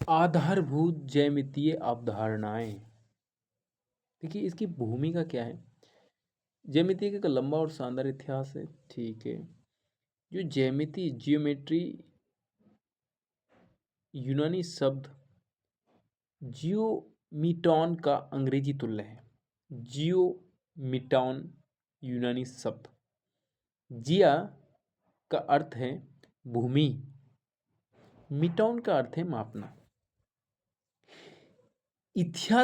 आधारभूत ज्यामितीय अवधारणाएं। देखिए इसकी भूमिका क्या है। ज्यामिति का एक लंबा और शानदार इतिहास है। ठीक है। जो ज्यामिति जियोमेट्री यूनानी शब्द जियोमीटॉन का अंग्रेजी तुल्य है। जियोमीटॉन यूनानी शब्द। जिया का अर्थ है भूमि, मीटॉन का अर्थ है मापना। इतिहासकारों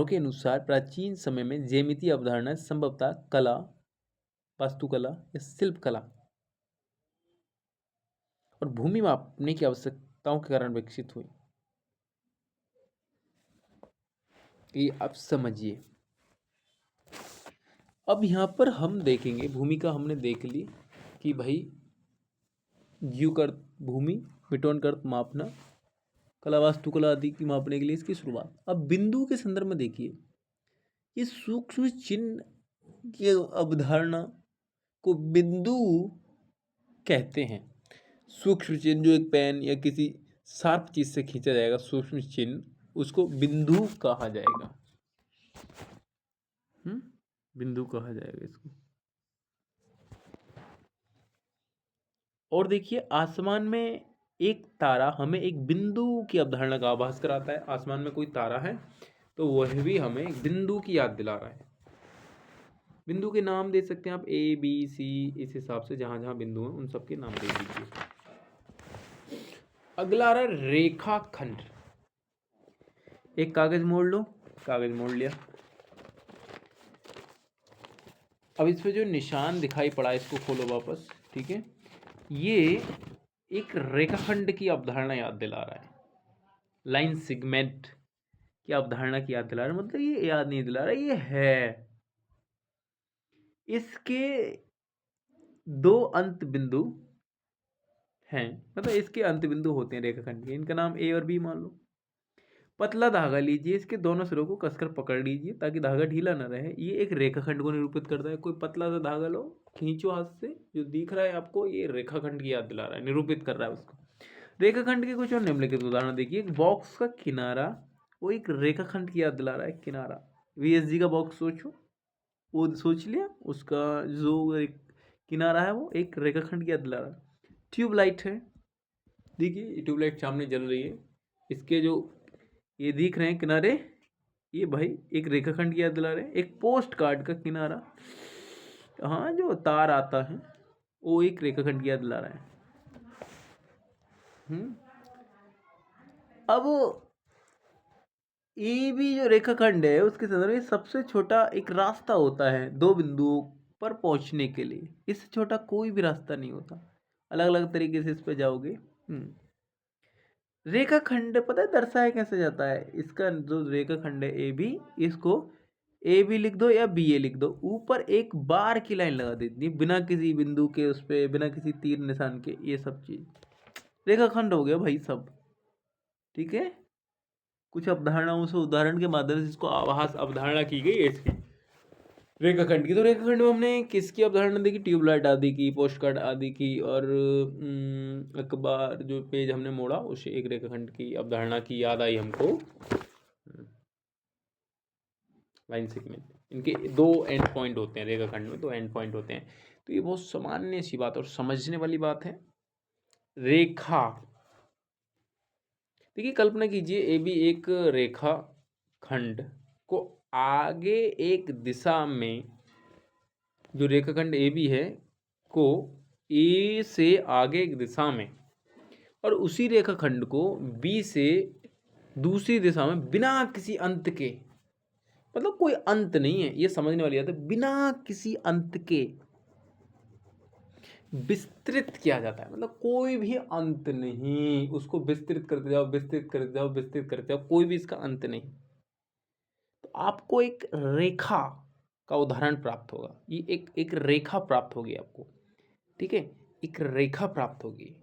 के अनुसार प्राचीन समय में ज्यामितीय अवधारणा संभवतः कला, वास्तुकला या शिल्पकला और भूमि मापने की आवश्यकताओं के कारण विकसित हुई। ये आप समझिए। अब यहाँ पर हम देखेंगे, भूमिका हमने देख ली कि भाई जीव का अर्थ भूमि, मीटॉन का अर्थ मापना, कला वास्तुकला आदि की मापने के लिए इसकी शुरुआत। अब बिंदु के संदर्भ में देखिए, ये सूक्ष्म चिन्ह की अवधारणा को बिंदु कहते हैं। सूक्ष्म चिन्ह जो एक पेन या किसी शार्प चीज से खींचा जाएगा, सूक्ष्म चिन्ह, उसको बिंदु कहा जाएगा। बिंदु कहा जाएगा इसको। और देखिए आसमान में एक तारा हमें एक बिंदु की अवधारणा का आभास कराता है। आसमान में कोई तारा है तो वह भी हमें एक बिंदु की याद दिला रहा है। बिंदु के नाम दे सकते हैं आप ए बी सी, इस हिसाब से जहां जहां बिंदु हैं उन सबके नाम दे दीजिए। अगला रहा रेखाखंड। एक कागज मोड़ लो, कागज मोड़ लिया। अब इस पे जो निशान दिखाई पड़ा इसको खोलो वापस। ठीक है। ये एक रेखाखंड की अवधारणा याद दिला रहा है। लाइन सेगमेंट की अवधारणा की याद दिला रहा है। मतलब ये याद नहीं दिला रहा, ये है। इसके दो अंत बिंदु हैं, मतलब इसके अंत बिंदु होते हैं रेखाखंड के। इनका नाम ए और बी मान लो। पतला धागा लीजिए, इसके दोनों सिरों को कसकर पकड़ लीजिए ताकि धागा ढीला ना रहे। ये एक रेखाखंड को निरूपित करता है। कोई पतला सा धागा लो, खींचो हाथ से, जो दिख रहा है आपको ये रेखाखंड की याद दिला रहा है, निरूपित कर रहा है उसको। रेखाखंड के कुछ और निम्नलिखित उदाहरण देखिए। एक बॉक्स का किनारा वो एक रेखाखंड की याद दिला रहा है। किनारा VSG का बॉक्स सोचो, वो सोच लिया, उसका जो एक किनारा है वो एक रेखाखंड की याद दिला रहा है। ट्यूबलाइट है, देखिए ट्यूबलाइट सामने जल रही है, इसके जो ये दिख रहे हैं किनारे, ये भाई एक रेखाखंड की याद दिला रहे हैं। एक पोस्ट कार्ड का किनारा, हाँ जो तार आता है वो एक रेखाखंड की याद दिला रहा है। अब ये भी जो रेखाखंड है उसके संदर्भ में सबसे छोटा एक रास्ता होता है दो बिंदुओं पर पहुंचने के लिए। इससे छोटा कोई भी रास्ता नहीं होता। अलग अलग तरीके से इस पे जाओगे। रेखाखंड पता है दर्शाया कैसे जाता है? इसका जो रेखाखंड है ए बी, इसको ए बी लिख दो या बी ए लिख दो, ऊपर एक बार की लाइन लगा देती है बिना किसी बिंदु के, उस पे बिना किसी तीर निशान के। ये सब चीज रेखाखंड हो गया भाई सब। ठीक है। कुछ अवधारणाओं से, उदाहरण के माध्यम से इसको आभास अवधारणा की गई है इसकी रेखाखंड की। तो रेखाखंड में हमने किसकी अवधारणा देखी? ट्यूबलाइट आदि की, पोस्ट कार्ड आदि की, और अखबार जो पेज हमने मोड़ा उसे एक रेखाखंड की अवधारणा की याद आई हमको। लाइन सेगमेंट, इनके दो एंड पॉइंट होते हैं रेखाखंड में, दो एंड पॉइंट होते हैं। तो ये बहुत सामान्य सी बात और समझने वाली बात है। रेखा, देखिए कल्पना कीजिए ए बी एक रेखा खंड को आगे एक दिशा में, जो रेखाखंड ए बी है को ए से आगे एक दिशा में, और उसी रेखाखंड को बी से दूसरी दिशा में बिना किसी अंत के, मतलब कोई अंत नहीं है, ये समझने वाली बात है, बिना किसी अंत के विस्तृत किया जाता है। मतलब कोई भी अंत नहीं, उसको विस्तृत करते जाओ, विस्तृत करते जाओ, विस्तृत करते जाओ, कोई भी इसका अंत नहीं। तो आपको एक रेखा का उदाहरण प्राप्त होगा। ये एक रेखा प्राप्त होगी आपको। ठीक है, एक रेखा प्राप्त होगी।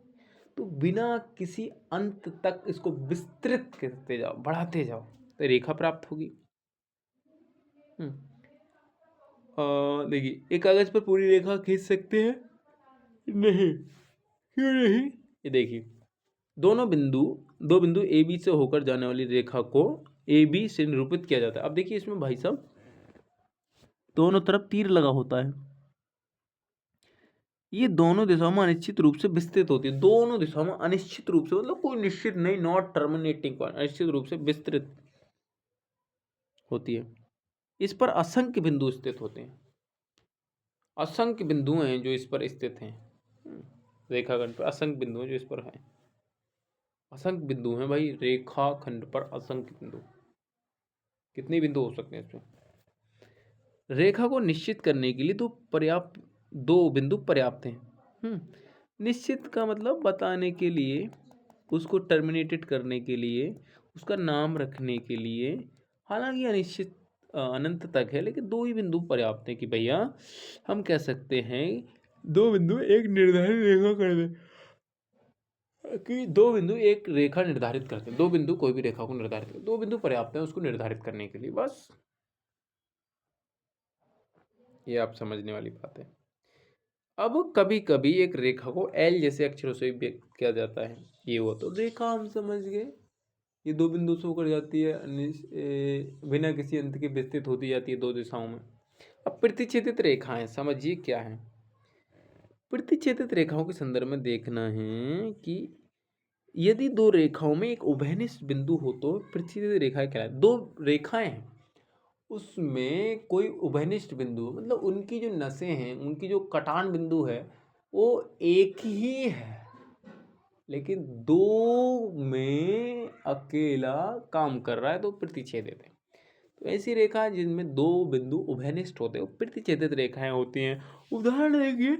तो बिना किसी अंत तक इसको विस्तृत करते जाओ, बढ़ाते जाओ, तो रेखा प्राप्त होगी। देखिए एक कागज पर पूरी रेखा खींच सकते हैं? नहीं। क्यों नहीं? ये देखिए दो बिंदु ए बी से होकर जाने वाली रेखा को ए बी से निरूपित किया जाता है। अब देखिए इसमें भाई साहब दोनों तरफ तीर लगा होता है, ये दोनों दिशाओं में अनिश्चित रूप से विस्तृत होती है। दोनों दिशाओं में अनिश्चित रूप से मतलब कोई निश्चित नहीं, नॉट टर्मिनेटिंग, अनिश्चित रूप से विस्तृत होती है। इस पर असंख्य बिंदु स्थित होते हैं, असंख्य बिंदु हैं जो इस पर स्थित हैं। रेखाखंड पर असंख्य बिंदु हैं जो इस पर हैं, असंख्य बिंदु हैं भाई रेखाखंड पर, असंख्य बिंदु। कितने बिंदु हो सकते हैं इसमें? रेखा को निश्चित करने के लिए दो बिंदु पर्याप्त हैं। निश्चित का मतलब बताने के लिए, उसको टर्मिनेटेड करने के लिए, उसका नाम रखने के लिए। हालांकि अनिश्चित अनंत तक है, लेकिन दो ही बिंदु पर्याप्त है कि भैया हम कह सकते हैं दो बिंदु एक निर्धारित रेखा कर दे, कि दो बिंदु एक रेखा निर्धारित करते हैं। दो बिंदु कोई भी रेखा को निर्धारित करते, दो बिंदु पर्याप्त है उसको निर्धारित करने के लिए, बस। ये आप समझने वाली बात है। अब कभी कभी एक रेखा को एल जैसे अक्षरों से व्यक्त किया जाता है। ये हुआ तो रेखा हम समझ गए, ये दो बिंदु से होकर जाती है, बिना किसी अंत के विस्तृत होती जाती है दो दिशाओं में। अब प्रतिच्छेदित रेखाएं समझिए क्या है। प्रतिच्छेदित रेखाओं के संदर्भ में देखना है कि यदि दो रेखाओं में एक उभयनिष्ठ बिंदु हो तो प्रतिच्छेदित रेखाएं कहलाती। दो रेखाएं हैं, उसमें कोई उभयनिष्ठ बिंदु मतलब उनकी जो नसें हैं, उनकी जो कटान बिंदु है वो एक ही है, लेकिन दो में अकेला काम कर रहा है तो प्रतिच्छेदित है। तो ऐसी रेखा जिनमें दो बिंदु उभयनिष्ठ होते हैं वो प्रतिच्छेदित रेखाएं होती हैं। उदाहरण देखिए,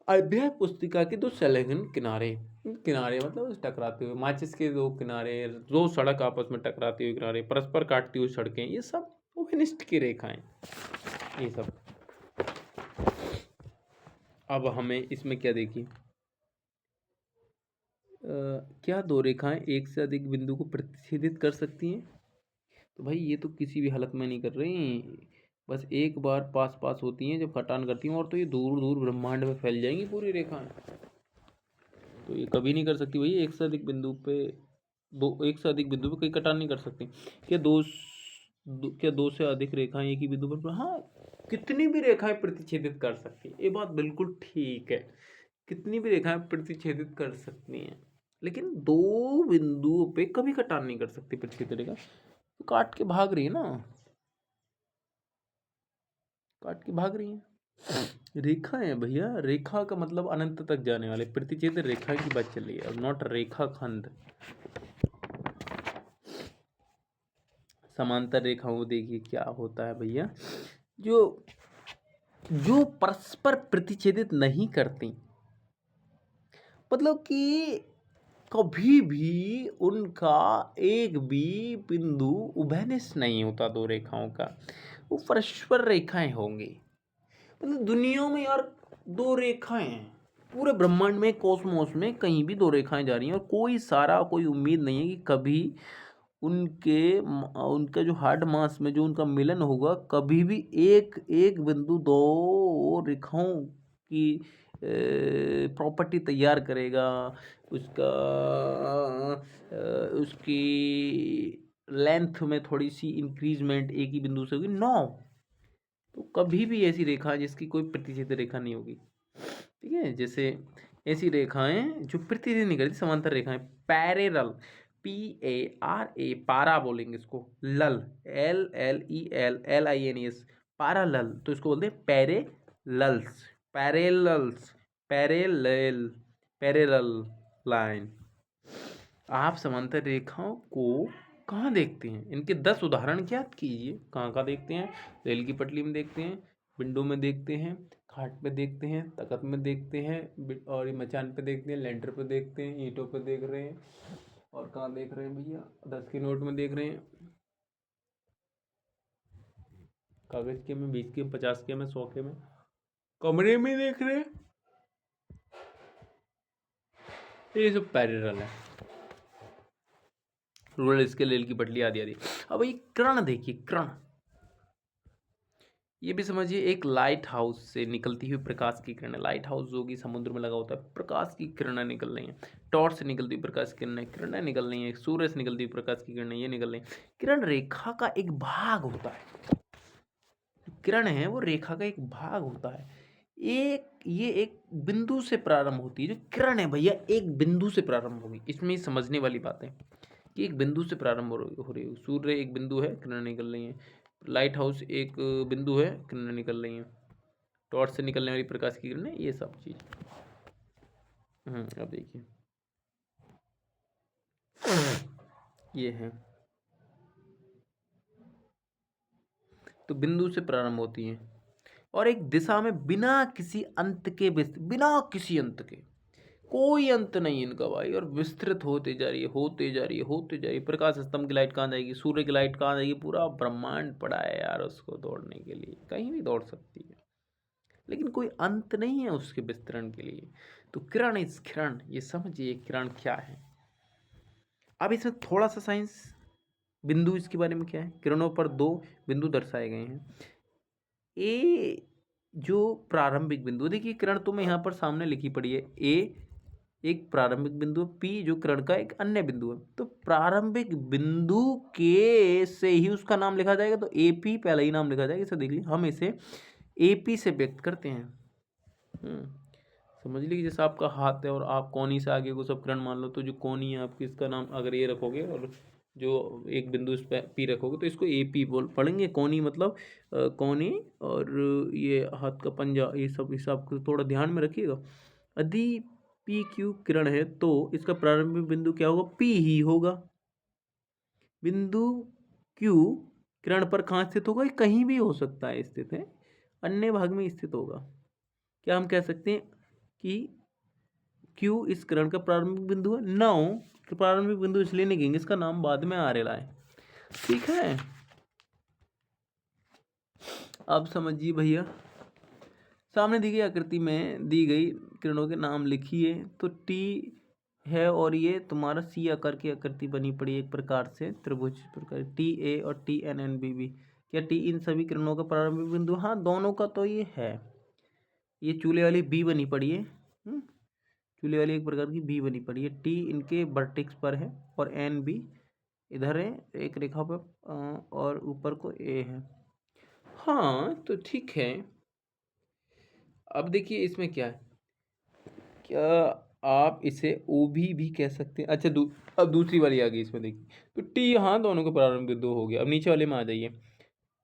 अध्याय पुस्तिका के दो संलग्न किनारे, किनारे मतलब टकराते हुए, माचिस के दो किनारे, दो सड़क आपस में टकराते हुए किनारे, परस्पर काटती हुई सड़कें, ये सब उभयनिष्ठ की रेखाएं, ये सब। अब हमें इसमें क्या देखिए, क्या दो रेखाएं एक से अधिक बिंदु को प्रतिच्छेदित कर सकती हैं? तो भाई ये तो किसी भी हालत में नहीं कर रही, बस एक बार पास पास होती हैं जब कटान करती हैं, और तो ये दूर दूर ब्रह्मांड में फैल जाएंगी पूरी रेखाएं। तो ये कभी नहीं कर सकती भाई, एक से अधिक बिंदु पे एक से अधिक बिंदु पे कहीं कटान नहीं कर सकती। क्या दो से अधिक रेखाएं एक ही बिंदु पर? हाँ, कितनी भी रेखाएं प्रतिच्छेदित कर सकती है, ये बात बिल्कुल ठीक है, कितनी भी रेखाएं प्रतिच्छेदित कर सकती हैं, लेकिन दो बिंदुओं पे कभी कटान नहीं कर सकती प्रतिच्छेदित रेखा। तो काट के भाग रही है ना, काट के भाग रही है। रेखा है भैया, रेखा का मतलब अनंत तक जाने वाले, प्रतिच्छेदित रेखा की बात चल रही है, नॉट रेखा खंड। समांतर रेखाओं देखिए क्या होता है भैया, जो जो परस्पर प्रतिच्छेदित नहीं करती, मतलब कि कभी भी उनका एक भी बिंदु उभयनिष्ठ नहीं होता दो रेखाओं का, वो परस्पर रेखाएं होंगी। मतलब दुनिया में यार दो रेखाएं हैं, पूरे ब्रह्मांड में, कॉस्मोस में कहीं भी दो रेखाएं जा रही हैं, और कोई उम्मीद नहीं है कि कभी उनका जो हार्ड मास में जो उनका मिलन होगा, कभी भी एक एक बिंदु दो रेखाओं की प्रॉपर्टी तैयार करेगा, उसका उसकी लेंथ में थोड़ी सी इंक्रीजमेंट एक ही बिंदु से होगी, नो। तो कभी भी ऐसी रेखा जिसकी कोई प्रतिच्छेद रेखा नहीं होगी, ठीक है। जैसे ऐसी रेखाएं जो प्रतिच्छेद नहीं करती, समांतर रेखाएं, पैरेलल, PARA, पारा बोलेंगे इसको, लल, LLEL, पैरेलल, तो इसको बोलते हैं parallels, parallels, parallel, parallel line. आप समांतर रेखाओं को कहाँ देखते हैं? इनके 10 उदाहरण ज्ञात कीजिए। कहाँ कहाँ देखते हैं? रेल की पटरी में देखते हैं, विंडो में देखते हैं, खाट पे देखते हैं, तख्त में देखते हैं, और मचान पे देखते हैं, लेंटर पे देखते हैं, ईंटों पे देख रहे हैं, और कहाँ देख रहे हैं भैया? 10 के नोट में देख रहे हैं, कागज के में, 20 के में, 50 के में, 100 के में, कमरे में देख रहे हैं। ये सब पैरेलल है, रूरल स्केल, रेल की पटरी आदि आदि। अब ये कर्ण देखिए, कर्ण, ये भी समझिए एक लाइट हाउस से निकलती हुई प्रकाश की किरणें। लाइट हाउस जो कि समुद्र में लगा होता है, प्रकाश की किरणें निकल रही हैं। टॉर्च से निकलती हुई प्रकाश की किरणें निकल रही हैं। सूर्य से निकलती हुई प्रकाश की किरणें ये निकल रही हैं। किरण रेखा का एक भाग होता है। किरण है वो रेखा का एक भाग होता है। ये एक बिंदु से प्रारंभ होती है। जो किरण है भैया एक बिंदु से प्रारंभ होगी। इसमें समझने वाली बात है कि एक बिंदु से प्रारंभ हो रही है। सूर्य एक बिंदु है, किरणें निकल रही हैं। लाइट हाउस एक बिंदु है, किरणें निकल रही हैं। टॉर्च से निकलने वाली प्रकाश की किरणें, ये सब चीज। अब देखिए ये है, तो बिंदु से प्रारंभ होती हैं और एक दिशा में बिना किसी अंत के बिना किसी अंत के, कोई अंत नहीं इनका भाई, और विस्तृत होते जा रही है, होते जा रही है, होते जा रही है। प्रकाश स्तंभ की लाइट कहाँ जाएगी, सूर्य की लाइट कहाँ जाएगी, पूरा ब्रह्मांड पड़ा है यार उसको दौड़ने के लिए, कहीं भी दौड़ सकती है, लेकिन कोई अंत नहीं है उसके विस्तरण के लिए। तो किरण इज किरण, ये समझिए किरण क्या है। अब इसमें थोड़ा सा साइंस, बिंदु इसके बारे में क्या है। किरणों पर दो बिंदु दर्शाए गए हैं। ए जो प्रारंभिक बिंदु, देखिए किरण तुम्हें यहाँ पर सामने लिखी पड़ी है। ए एक प्रारंभिक बिंदु है, पी जो किरण का एक अन्य बिंदु है। तो प्रारंभिक बिंदु के से ही उसका नाम लिखा जाएगा, तो ए पी पहला ही नाम लिखा जाएगा। इसे देख लीजिए, हम इसे ए पी से व्यक्त करते हैं। समझ लीजिए जैसे आपका हाथ है और आप कोनी से आगे को सब किरण मान लो, तो जो कोनी है आपकी, इसका नाम अगर ये रखोगे और जो एक बिंदु इस पर पी रखोगे तो इसको ए पी बोल पढ़ेंगे। कोनी मतलब कोनी, और ये हाथ का पंजा, ये सब हिसाब को थोड़ा ध्यान में रखिएगा। यदि पी क्यू किरण है तो इसका प्रारंभिक बिंदु क्या होगा, पी ही होगा। बिंदु क्यू किरण पर कहाँ स्थित होगा, कहीं भी हो सकता है स्थित है, अन्य भाग में स्थित होगा। क्या हम कह सकते हैं कि क्यू इस किरण का प्रारंभिक बिंदु है। नो, प्रारंभिक बिंदु इसलिए नहीं कहेंगे, इसका नाम बाद में आ रहा है। ठीक है, अब समझिए भैया, सामने दी गई आकृति में दी गई किरणों के नाम लिखिए। तो टी है और ये तुम्हारा सी आकार की आकृति बनी पड़ी एक प्रकार से, त्रिभुज प्रकार, टी ए और T N N B B. क्या टी इन सभी किरणों का प्रारंभिक बिंदु, हाँ दोनों का तो ये है। ये चूल्हे वाली बी बनी पड़ी है, चूल्हे वाली एक प्रकार की बी बनी पड़ी है। टी इनके वर्टेक्स पर है और एन बी इधर है एक रेखा पर, और ऊपर को ए है। हाँ तो ठीक है। अब देखिए इसमें क्या है, क्या आप इसे ओ भी कह सकते हैं। अच्छा अब दूसरी वाली आ गई इसमें, देखिए तो टी, हाँ दोनों का प्रारंभिक बिंदु हो गया। अब नीचे वाले में आ जाइए।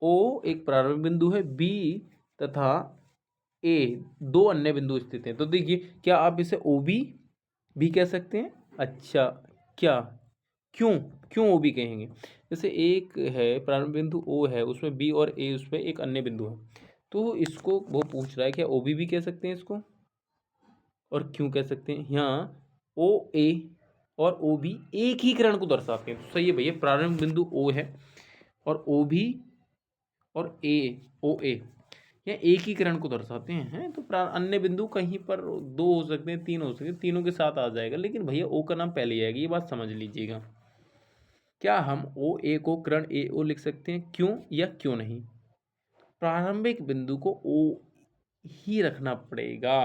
ओ एक प्रारंभिक बिंदु है, बी तथा ए दो अन्य बिंदु स्थित हैं। तो देखिए क्या आप इसे ओ भी कह सकते हैं। अच्छा क्या, क्यों क्यों ओ भी कहेंगे, जैसे एक है प्रारंभिक बिंदु ओ है, उसमें बी और ए उस पर एक अन्य बिंदु है, तो इसको वो पूछ रहा है क्या ओ भी कह सकते हैं इसको, और क्यों कह सकते हैं। यहाँ ओ ए और ओ बी एक ही किरण को दर्शाते हैं, तो सही है भैया। प्रारंभिक बिंदु ओ है और ओ भी और ए ओ ए या एक ही किरण को दर्शाते हैं। तो अन्य बिंदु कहीं पर दो हो सकते हैं, तीन हो सकते हैं, तीनों के साथ आ जाएगा, लेकिन भैया ओ का नाम पहले आएगा, ये बात समझ लीजिएगा। क्या हम ओ ए को किरण ए ओ लिख सकते हैं, क्यों या क्यों नहीं। प्रारंभिक बिंदु को ओ ही रखना पड़ेगा,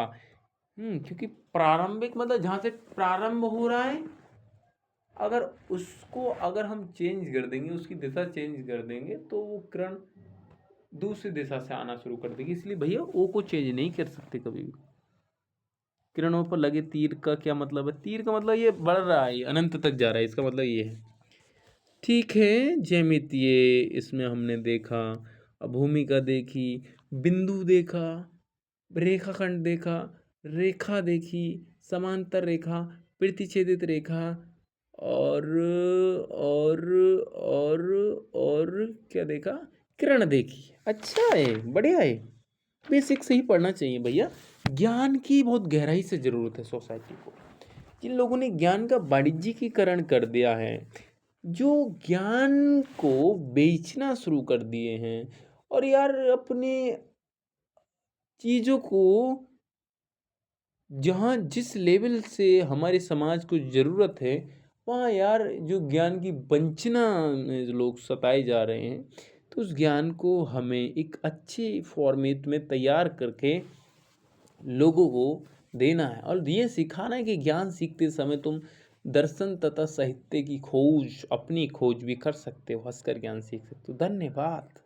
क्योंकि प्रारंभिक मतलब जहां से प्रारंभ हो रहा है, अगर उसको अगर हम चेंज कर देंगे, उसकी दिशा चेंज कर देंगे, तो वो किरण दूसरी दिशा से आना शुरू कर देगी। इसलिए भैया ओ को चेंज नहीं कर सकते कभी भी। किरणों पर लगे तीर का क्या मतलब है, तीर का मतलब ये बढ़ रहा है, अनंत तक जा रहा है, इसका मतलब ये है। ठीक है, ज्यामितीय इसमें हमने देखा, भूमिका देखी, बिंदु देखा, रेखाखंड देखा, रेखा देखी, समांतर रेखा, प्रतिच्छेदित रेखा, और और और और क्या देखा, किरण देखी। अच्छा है, बढ़िया है। बेसिक से ही पढ़ना चाहिए भैया, ज्ञान की बहुत गहराई से ज़रूरत है सोसाइटी को। जिन लोगों ने ज्ञान का वाणिज्यिकीकरण कर दिया है, जो ज्ञान को बेचना शुरू कर दिए हैं, और यार अपने चीज़ों को जहाँ जिस लेवल से हमारे समाज को ज़रूरत है, वहाँ यार जो ज्ञान की वंचना में जो लोग सताए जा रहे हैं, तो उस ज्ञान को हमें एक अच्छे फॉर्मेट में तैयार करके लोगों को देना है और ये सिखाना है कि ज्ञान सीखते समय तुम दर्शन तथा साहित्य की खोज, अपनी खोज भी कर सकते हो, हँसकर ज्ञान सीख सकते हो। धन्यवाद।